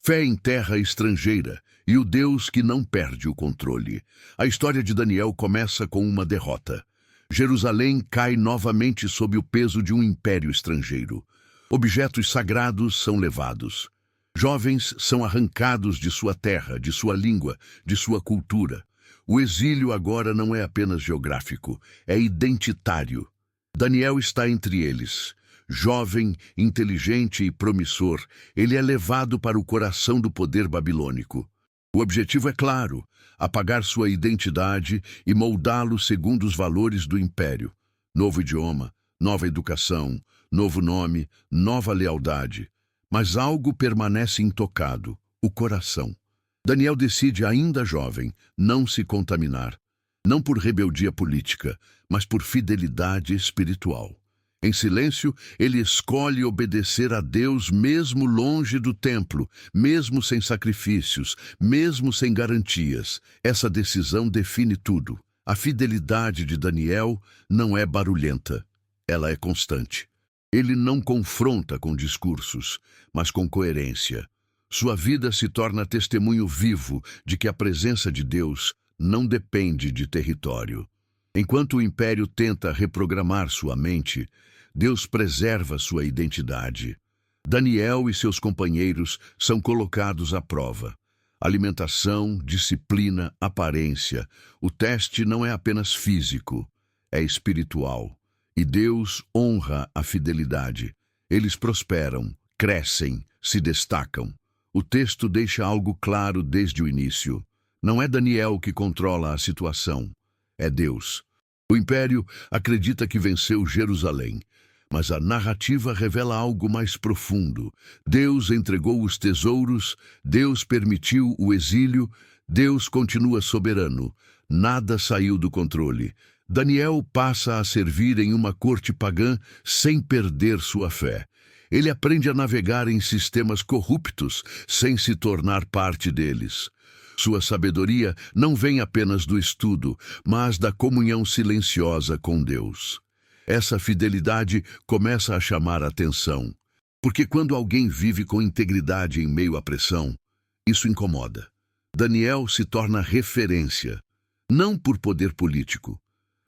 Fé em terra estrangeira e o Deus que não perde o controle. A história de Daniel começa com uma derrota. Jerusalém cai novamente sob o peso de um império estrangeiro. Objetos sagrados são levados. Jovens são arrancados de sua terra, de sua língua, de sua cultura. O exílio agora não é apenas geográfico, é identitário. Daniel está entre eles. Jovem, inteligente e promissor, ele é levado para o coração do poder babilônico. O objetivo é claro: apagar sua identidade e moldá-lo segundo os valores do império. Novo idioma, nova educação, novo nome, nova lealdade. Mas algo permanece intocado: o coração. Daniel decide, ainda jovem, não se contaminar. Não por rebeldia política, mas por fidelidade espiritual. Em silêncio, ele escolhe obedecer a Deus mesmo longe do templo, mesmo sem sacrifícios, mesmo sem garantias. Essa decisão define tudo. A fidelidade de Daniel não é barulhenta, ela é constante. Ele não confronta com discursos, mas com coerência. Sua vida se torna testemunho vivo de que a presença de Deus não depende de território. Enquanto o império tenta reprogramar sua mente, Deus preserva sua identidade. Daniel e seus companheiros são colocados à prova. Alimentação, disciplina, aparência. O teste não é apenas físico, é espiritual. E Deus honra a fidelidade. Eles prosperam, crescem, se destacam. O texto deixa algo claro desde o início. Não é Daniel que controla a situação, é Deus. O império acredita que venceu Jerusalém, mas a narrativa revela algo mais profundo. Deus entregou os tesouros, Deus permitiu o exílio, Deus continua soberano. Nada saiu do controle. Daniel passa a servir em uma corte pagã sem perder sua fé. Ele aprende a navegar em sistemas corruptos sem se tornar parte deles. Sua sabedoria não vem apenas do estudo, mas da comunhão silenciosa com Deus. Essa fidelidade começa a chamar a atenção, porque quando alguém vive com integridade em meio à pressão, isso incomoda. Daniel se torna referência, não por poder político,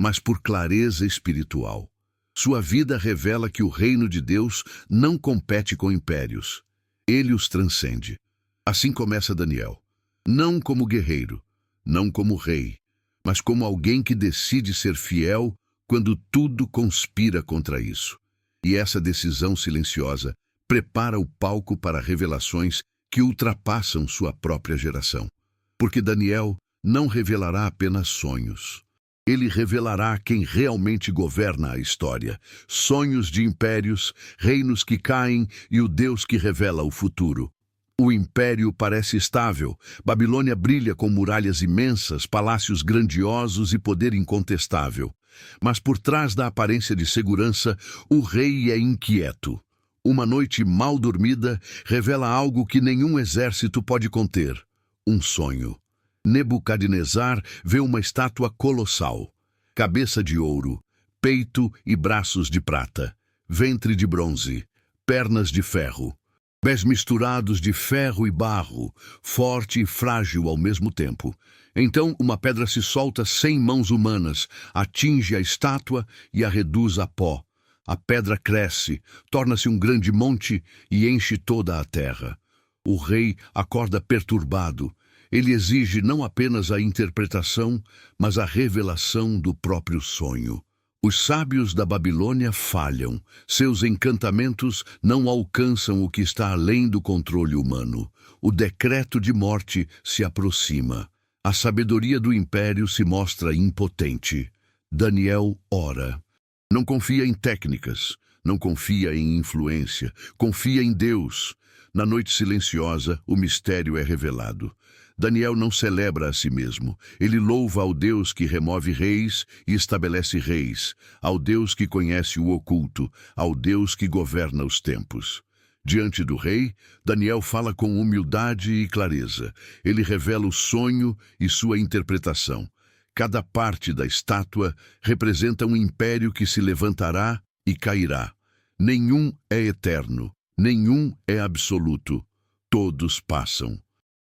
mas por clareza espiritual. Sua vida revela que o reino de Deus não compete com impérios. Ele os transcende. Assim começa Daniel. Não como guerreiro, não como rei, mas como alguém que decide ser fiel quando tudo conspira contra isso. E essa decisão silenciosa prepara o palco para revelações que ultrapassam sua própria geração. Porque Daniel não revelará apenas sonhos. Ele revelará quem realmente governa a história. Sonhos de impérios, reinos que caem e o Deus que revela o futuro. O império parece estável. Babilônia brilha com muralhas imensas, palácios grandiosos e poder incontestável. Mas por trás da aparência de segurança, o rei é inquieto. Uma noite mal dormida revela algo que nenhum exército pode conter: um sonho. Nebucadnezzar vê uma estátua colossal. Cabeça de ouro, peito e braços de prata, ventre de bronze, pernas de ferro. Pés misturados de ferro e barro, forte e frágil ao mesmo tempo. Então uma pedra se solta sem mãos humanas, atinge a estátua e a reduz a pó. A pedra cresce, torna-se um grande monte e enche toda a terra. O rei acorda perturbado. Ele exige não apenas a interpretação, mas a revelação do próprio sonho. Os sábios da Babilônia falham. Seus encantamentos não alcançam o que está além do controle humano. O decreto de morte se aproxima. A sabedoria do império se mostra impotente. Daniel ora. Não confia em técnicas, não confia em influência, confia em Deus. Na noite silenciosa, o mistério é revelado. Daniel não celebra a si mesmo. Ele louva ao Deus que remove reis e estabelece reis, ao Deus que conhece o oculto, ao Deus que governa os tempos. Diante do rei, Daniel fala com humildade e clareza. Ele revela o sonho e sua interpretação. Cada parte da estátua representa um império que se levantará e cairá. Nenhum é eterno, nenhum é absoluto. todos passam.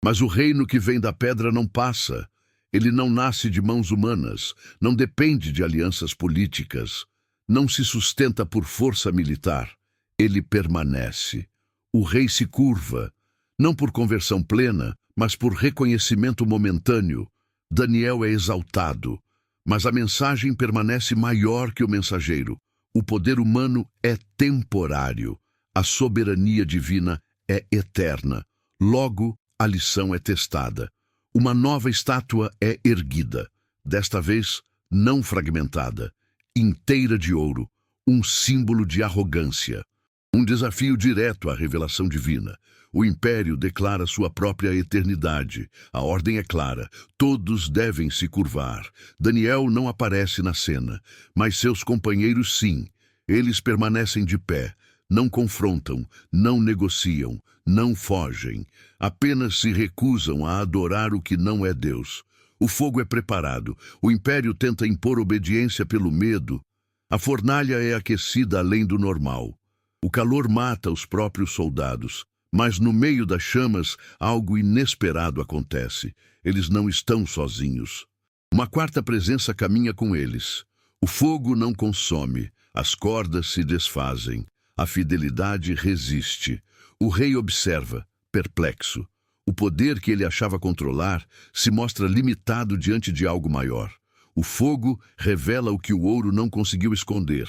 Mas o reino que vem da pedra não passa. Ele não nasce de mãos humanas, não depende de alianças políticas, não se sustenta por força militar. Ele permanece. O rei se curva, não por conversão plena, mas por reconhecimento momentâneo. Daniel é exaltado, mas a mensagem permanece maior que o mensageiro. O poder humano é temporário, a soberania divina é eterna. Logo, a lição é testada. Uma nova estátua é erguida, desta vez não fragmentada, inteira de ouro, um símbolo de arrogância. Um desafio direto à revelação divina. O império declara sua própria eternidade. A ordem é clara. Todos devem se curvar. Daniel não aparece na cena, mas seus companheiros sim. Eles permanecem de pé. Não confrontam, não negociam, não fogem. Apenas se recusam a adorar o que não é Deus. O fogo é preparado. O império tenta impor obediência pelo medo. A fornalha é aquecida além do normal. O calor mata os próprios soldados, mas no meio das chamas algo inesperado acontece. Eles não estão sozinhos. Uma quarta presença caminha com eles. O fogo não consome, as cordas se desfazem, a fidelidade resiste. O rei observa, perplexo. O poder que ele achava controlar se mostra limitado diante de algo maior. O fogo revela o que o ouro não conseguiu esconder.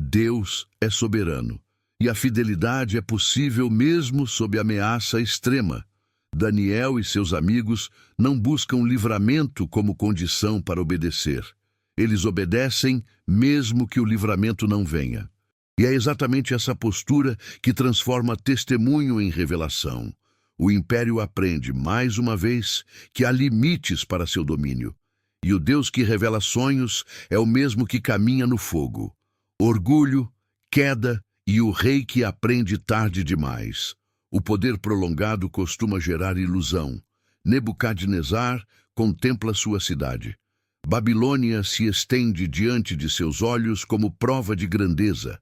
Deus é soberano. E a fidelidade é possível mesmo sob ameaça extrema. Daniel e seus amigos não buscam livramento como condição para obedecer. Eles obedecem mesmo que o livramento não venha. E é exatamente essa postura que transforma testemunho em revelação. O império aprende, mais uma vez, que há limites para seu domínio. E o Deus que revela sonhos é o mesmo que caminha no fogo. Orgulho, queda, e o rei que aprende tarde demais. O poder prolongado costuma gerar ilusão. Nebucadnezzar contempla sua cidade. Babilônia se estende diante de seus olhos como prova de grandeza.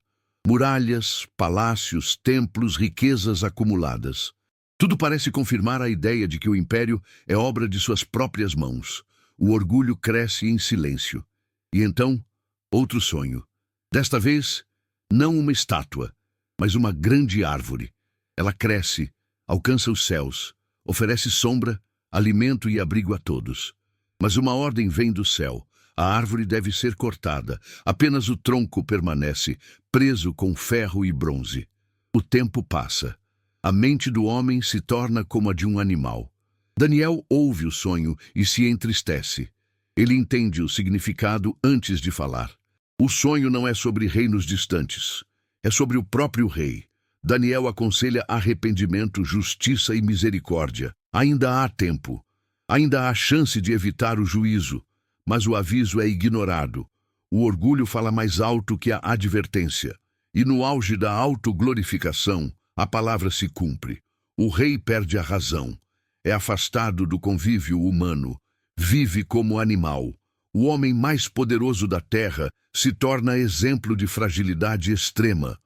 Muralhas, palácios, templos, riquezas acumuladas. Tudo parece confirmar a ideia de que o império é obra de suas próprias mãos. O orgulho cresce em silêncio. E então, outro sonho. Desta vez, não uma estátua, mas uma grande árvore. Ela cresce, alcança os céus, oferece sombra, alimento e abrigo a todos. Mas uma ordem vem do céu. A árvore deve ser cortada. Apenas o tronco permanece, preso com ferro e bronze. O tempo passa. A mente do homem se torna como a de um animal. Daniel ouve o sonho e se entristece. Ele entende o significado antes de falar. O sonho não é sobre reinos distantes. É sobre o próprio rei. Daniel aconselha arrependimento, justiça e misericórdia. Ainda há tempo. Ainda há chance de evitar o juízo. Mas o aviso é ignorado. O orgulho fala mais alto que a advertência. E no auge da autoglorificação, a palavra se cumpre. O rei perde a razão. É afastado do convívio humano. Vive como animal. O homem mais poderoso da terra se torna exemplo de fragilidade extrema.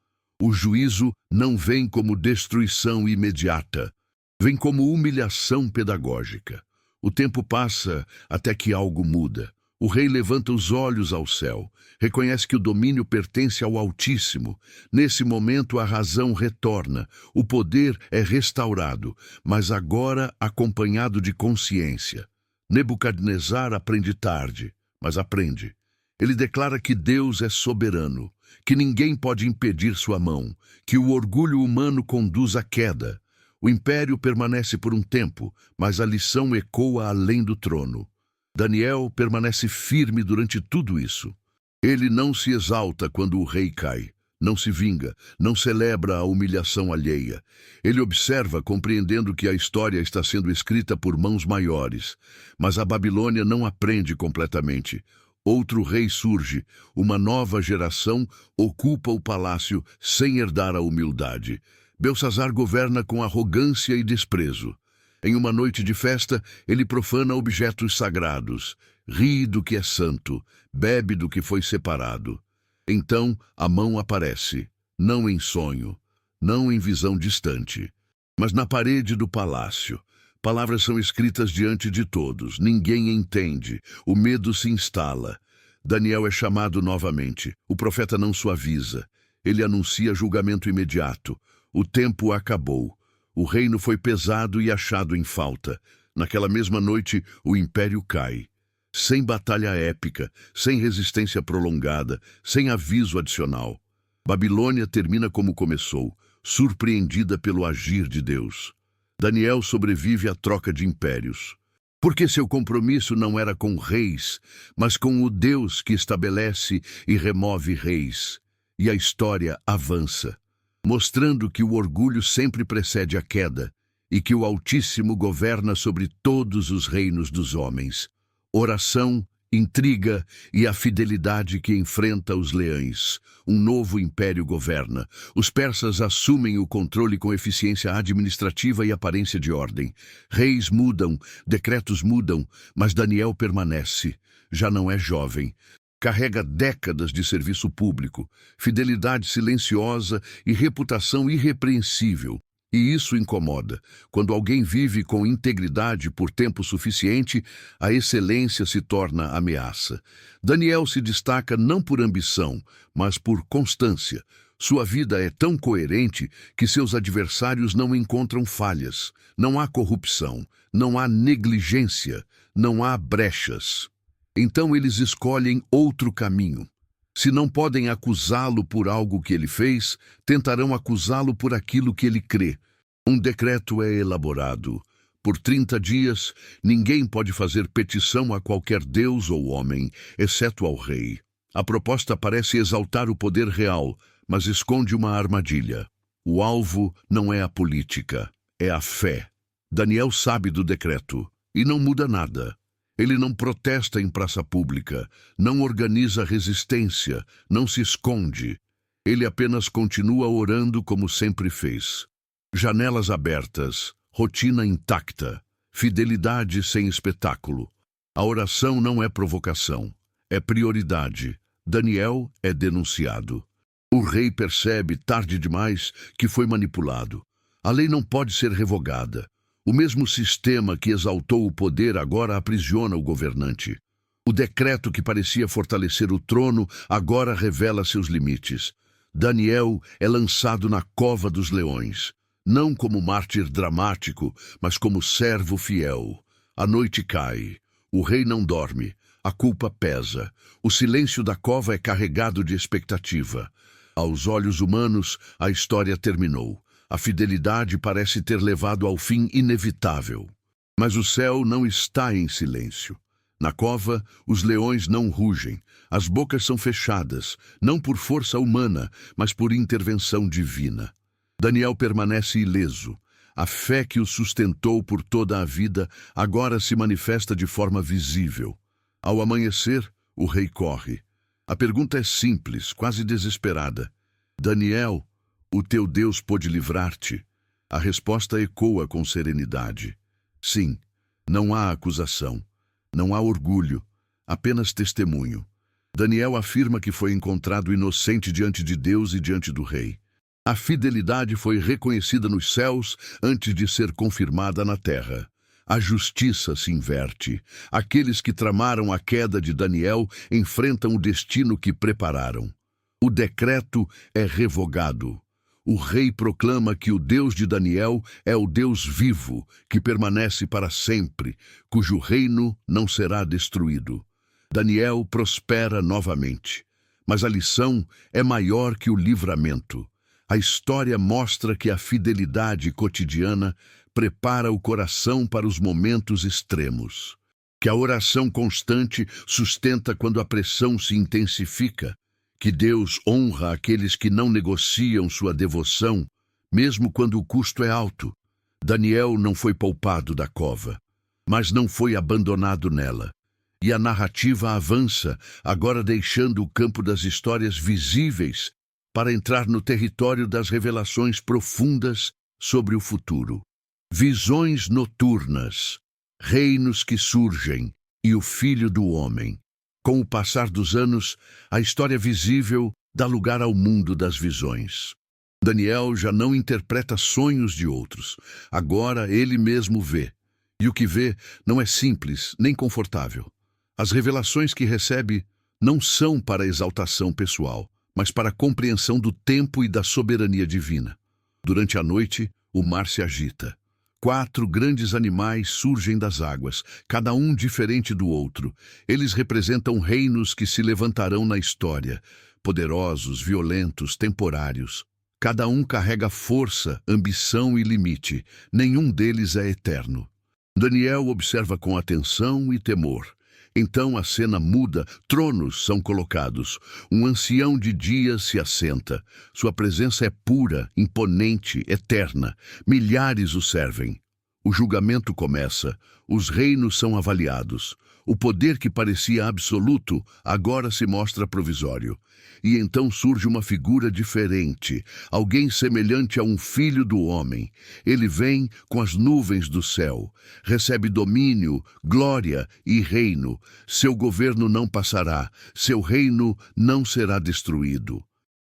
O juízo não vem como destruição imediata. Vem como humilhação pedagógica. O tempo passa até que algo muda. O rei levanta os olhos ao céu. Reconhece que o domínio pertence ao Altíssimo. Nesse momento a razão retorna. O poder é restaurado, mas agora acompanhado de consciência. Nebucadnezzar aprende tarde, mas aprende. Ele declara que Deus é soberano, que ninguém pode impedir sua mão, que o orgulho humano conduz à queda. O império permanece por um tempo, mas a lição ecoa além do trono. Daniel permanece firme durante tudo isso. Ele não se exalta quando o rei cai, não se vinga, não celebra a humilhação alheia. Ele observa, compreendendo que a história está sendo escrita por mãos maiores. Mas a Babilônia não aprende completamente. Outro rei surge, uma nova geração ocupa o palácio sem herdar a humildade. Belsazar governa com arrogância e desprezo. Em uma noite de festa, ele profana objetos sagrados, ri do que é santo, bebe do que foi separado. Então a mão aparece, não em sonho, não em visão distante. Mas na parede do palácio, palavras são escritas diante de todos, ninguém entende, o medo se instala. Daniel é chamado novamente, o profeta não suaviza, ele anuncia julgamento imediato. O tempo acabou, o reino foi pesado e achado em falta. Naquela mesma noite, o império cai. Sem batalha épica, sem resistência prolongada, sem aviso adicional. Babilônia termina como começou, surpreendida pelo agir de Deus. Daniel sobrevive à troca de impérios. Porque seu compromisso não era com reis, mas com o Deus que estabelece e remove reis. E a história avança, mostrando que o orgulho sempre precede a queda e que o Altíssimo governa sobre todos os reinos dos homens. Oração, intriga e a fidelidade que enfrenta os leões. Um novo império governa. Os persas assumem o controle com eficiência administrativa e aparência de ordem. Reis mudam, decretos mudam, mas Daniel permanece. Já não é jovem. Carrega décadas de serviço público, fidelidade silenciosa e reputação irrepreensível. E isso incomoda. Quando alguém vive com integridade por tempo suficiente, a excelência se torna ameaça. Daniel se destaca não por ambição, mas por constância. Sua vida é tão coerente que seus adversários não encontram falhas. Não há corrupção, não há negligência, não há brechas. Então eles escolhem outro caminho. Se não podem acusá-lo por algo que ele fez, tentarão acusá-lo por aquilo que ele crê. Um decreto é elaborado. Por 30 dias, ninguém pode fazer petição a qualquer deus ou homem, exceto ao rei. A proposta parece exaltar o poder real, mas esconde uma armadilha. O alvo não é a política, é a fé. Daniel sabe do decreto e não muda nada. Ele não protesta em praça pública, não organiza resistência, não se esconde. Ele apenas continua orando como sempre fez. Janelas abertas, rotina intacta, fidelidade sem espetáculo. A oração não é provocação, é prioridade. Daniel é denunciado. O rei percebe, tarde demais, que foi manipulado. A lei não pode ser revogada. O mesmo sistema que exaltou o poder agora aprisiona o governante. O decreto que parecia fortalecer o trono agora revela seus limites. Daniel é lançado na cova dos leões, não como mártir dramático, mas como servo fiel. A noite cai, o rei não dorme, a culpa pesa, o silêncio da cova é carregado de expectativa. Aos olhos humanos, a história terminou. A fidelidade parece ter levado ao fim inevitável. Mas o céu não está em silêncio. Na cova, os leões não rugem. As bocas são fechadas, não por força humana, mas por intervenção divina. Daniel permanece ileso. A fé que o sustentou por toda a vida agora se manifesta de forma visível. Ao amanhecer, o rei corre. A pergunta é simples, quase desesperada. Daniel, o teu Deus pôde livrar-te? A resposta ecoa com serenidade. Sim, não há acusação, não há orgulho, apenas testemunho. Daniel afirma que foi encontrado inocente diante de Deus e diante do rei. A fidelidade foi reconhecida nos céus antes de ser confirmada na terra. A justiça se inverte. Aqueles que tramaram a queda de Daniel enfrentam o destino que prepararam. O decreto é revogado. O rei proclama que o Deus de Daniel é o Deus vivo, que permanece para sempre, cujo reino não será destruído. Daniel prospera novamente. Mas a lição é maior que o livramento. A história mostra que a fidelidade cotidiana prepara o coração para os momentos extremos. Que a oração constante sustenta quando a pressão se intensifica. Que Deus honra aqueles que não negociam sua devoção, mesmo quando o custo é alto. Daniel não foi poupado da cova, mas não foi abandonado nela. E a narrativa avança, agora deixando o campo das histórias visíveis para entrar no território das revelações profundas sobre o futuro. Visões noturnas, reinos que surgem e o Filho do Homem. Com o passar dos anos, a história visível dá lugar ao mundo das visões. Daniel já não interpreta sonhos de outros. Agora ele mesmo vê. E o que vê não é simples nem confortável. As revelações que recebe não são para exaltação pessoal, mas para a compreensão do tempo e da soberania divina. Durante a noite, o mar se agita. 4 grandes animais surgem das águas, cada um diferente do outro. Eles representam reinos que se levantarão na história, poderosos, violentos, temporários. Cada um carrega força, ambição e limite. Nenhum deles é eterno. Daniel observa com atenção e temor. Então a cena muda, tronos são colocados. Um ancião de dias se assenta. Sua presença é pura, imponente, eterna. Milhares o servem. O julgamento começa. Os reinos são avaliados. O poder que parecia absoluto agora se mostra provisório. E então surge uma figura diferente, alguém semelhante a um filho do homem. Ele vem com as nuvens do céu, recebe domínio, glória e reino. Seu governo não passará, seu reino não será destruído.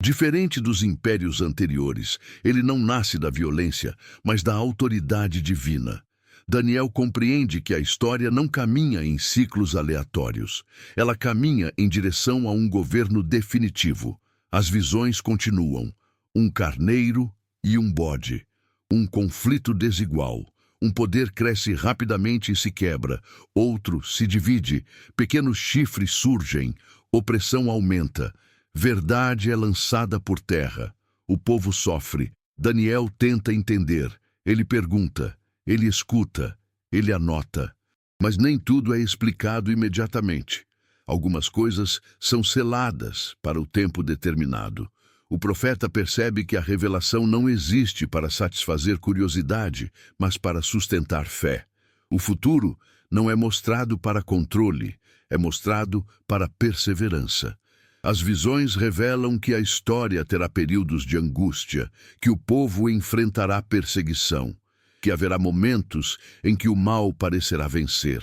Diferente dos impérios anteriores, ele não nasce da violência, mas da autoridade divina. Daniel compreende que a história não caminha em ciclos aleatórios. Ela caminha em direção a um governo definitivo. As visões continuam. Um carneiro e um bode. Um conflito desigual. Um poder cresce rapidamente e se quebra. Outro se divide. Pequenos chifres surgem. Opressão aumenta. Verdade é lançada por terra. O povo sofre. Daniel tenta entender. Ele pergunta. Ele escuta, ele anota, mas nem tudo é explicado imediatamente. Algumas coisas são seladas para o tempo determinado. O profeta percebe que a revelação não existe para satisfazer curiosidade, mas para sustentar fé. O futuro não é mostrado para controle, é mostrado para perseverança. As visões revelam que a história terá períodos de angústia, que o povo enfrentará perseguição, que haverá momentos em que o mal parecerá vencer,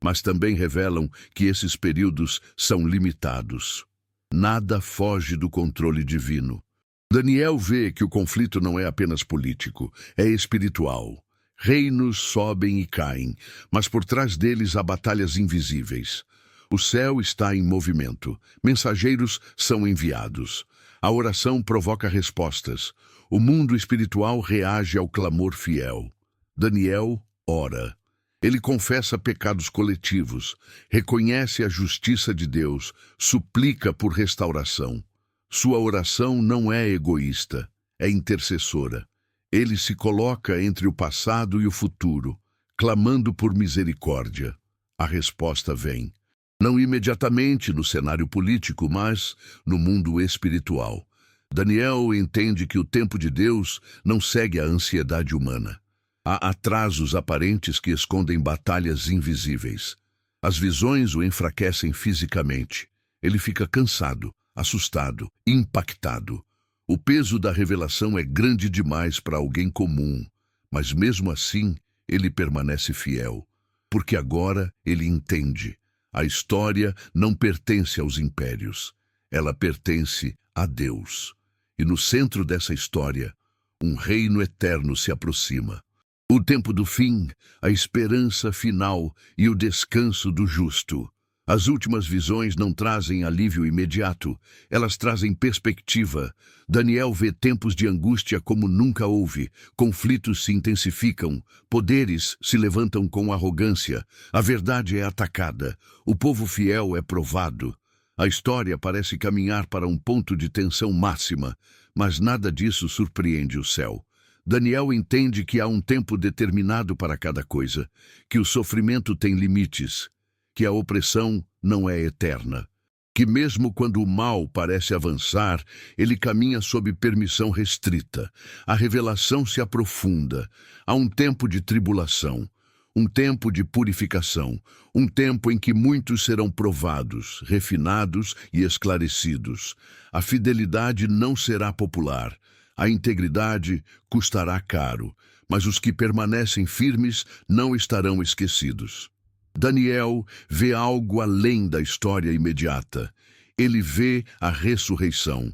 mas também revelam que esses períodos são limitados. Nada foge do controle divino. Daniel vê que o conflito não é apenas político, é espiritual. Reinos sobem e caem, mas por trás deles há batalhas invisíveis. O céu está em movimento, mensageiros são enviados. A oração provoca respostas. O mundo espiritual reage ao clamor fiel. Daniel ora. Ele confessa pecados coletivos, reconhece a justiça de Deus, suplica por restauração. Sua oração não é egoísta, é intercessora. Ele se coloca entre o passado e o futuro, clamando por misericórdia. A resposta vem. Não imediatamente no cenário político, mas no mundo espiritual. Daniel entende que o tempo de Deus não segue a ansiedade humana. Há atrasos aparentes que escondem batalhas invisíveis. As visões o enfraquecem fisicamente. Ele fica cansado, assustado, impactado. O peso da revelação é grande demais para alguém comum, mas mesmo assim ele permanece fiel, porque agora ele entende. A história não pertence aos impérios, ela pertence a Deus. E no centro dessa história, um reino eterno se aproxima. O tempo do fim, a esperança final e o descanso do justo. As últimas visões não trazem alívio imediato, elas trazem perspectiva. Daniel vê tempos de angústia como nunca houve, conflitos se intensificam, poderes se levantam com arrogância, a verdade é atacada, o povo fiel é provado. A história parece caminhar para um ponto de tensão máxima, mas nada disso surpreende o céu. Daniel entende que há um tempo determinado para cada coisa, que o sofrimento tem limites, que a opressão não é eterna, que mesmo quando o mal parece avançar, ele caminha sob permissão restrita. A revelação se aprofunda. Há um tempo de tribulação, um tempo de purificação, um tempo em que muitos serão provados, refinados e esclarecidos. A fidelidade não será popular. A integridade custará caro, mas os que permanecem firmes não estarão esquecidos. Daniel vê algo além da história imediata. Ele vê a ressurreição.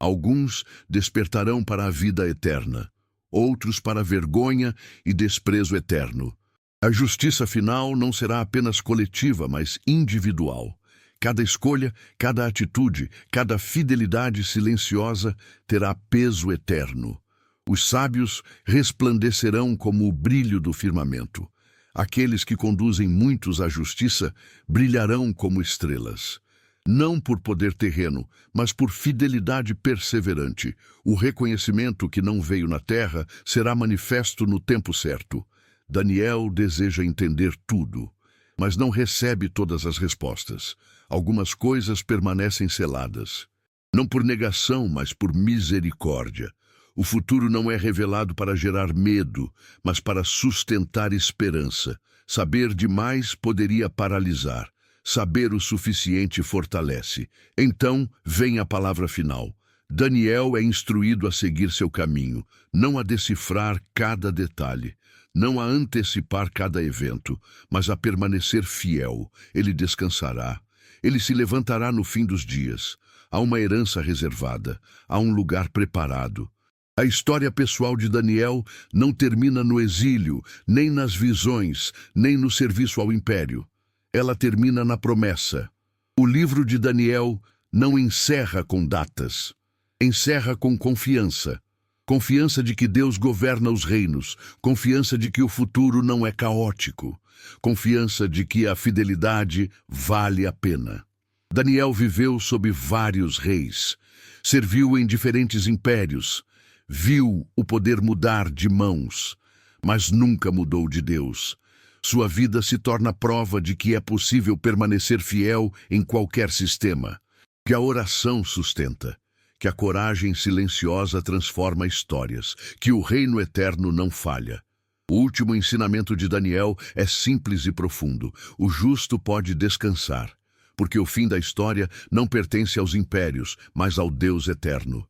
Alguns despertarão para a vida eterna, outros para a vergonha e desprezo eterno. A justiça final não será apenas coletiva, mas individual. Cada escolha, cada atitude, cada fidelidade silenciosa terá peso eterno. Os sábios resplandecerão como o brilho do firmamento. Aqueles que conduzem muitos à justiça brilharão como estrelas. Não por poder terreno, mas por fidelidade perseverante. O reconhecimento que não veio na terra será manifesto no tempo certo. Daniel deseja entender tudo, mas não recebe todas as respostas. Algumas coisas permanecem seladas. Não por negação, mas por misericórdia. O futuro não é revelado para gerar medo, mas para sustentar esperança. Saber demais poderia paralisar. Saber o suficiente fortalece. Então vem a palavra final. Daniel é instruído a seguir seu caminho, não a decifrar cada detalhe, não a antecipar cada evento, mas a permanecer fiel. Ele descansará. Ele se levantará no fim dos dias. Há uma herança reservada, há um lugar preparado. A história pessoal de Daniel não termina no exílio, nem nas visões, nem no serviço ao império. Ela termina na promessa. O livro de Daniel não encerra com datas. Encerra com confiança. Confiança de que Deus governa os reinos. Confiança de que o futuro não é caótico. Confiança de que a fidelidade vale a pena. Daniel viveu sob vários reis. Serviu em diferentes impérios. Viu o poder mudar de mãos, mas nunca mudou de Deus. Sua vida se torna prova de que é possível permanecer fiel em qualquer sistema, que a oração sustenta, que a coragem silenciosa transforma histórias, que o reino eterno não falha. O último ensinamento de Daniel é simples e profundo. O justo pode descansar, porque o fim da história não pertence aos impérios, mas ao Deus eterno.